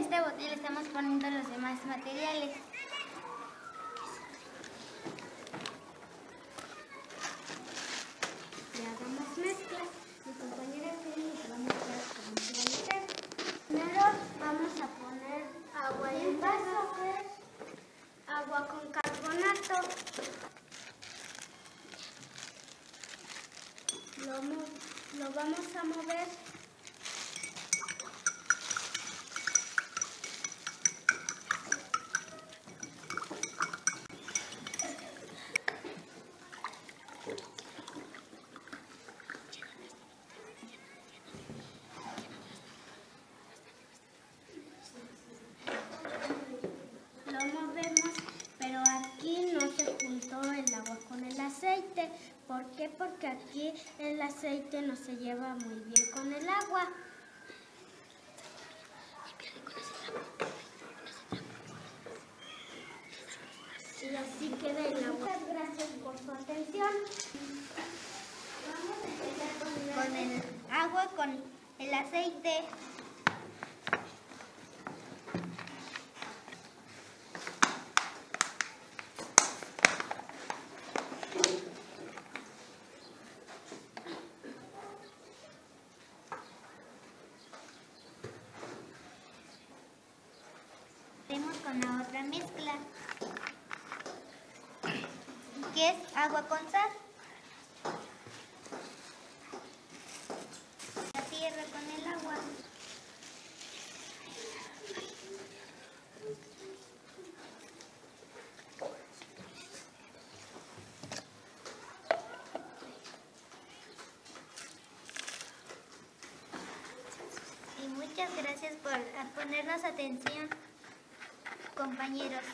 este bote le estamos poniendo los demás materiales. Ya hagamos mezclas. Mi compañera Kelly nos va a mostrar cómo se va a hacer. Primero vamos a poner agua en vaso, agua con carbonato. Lo vamos a mover. Lo movemos, pero aquí no se juntó el agua con el aceite. ¿Por qué? Porque aquí el aceite no se lleva muy bien con el agua. Y así queda el agua. Muchas gracias por su atención. Vamos a empezar con el agua, con el aceite. Hacemos con la otra mezcla, que es agua con sal. La tierra con el agua. Y muchas gracias por ponernos atención, compañeros.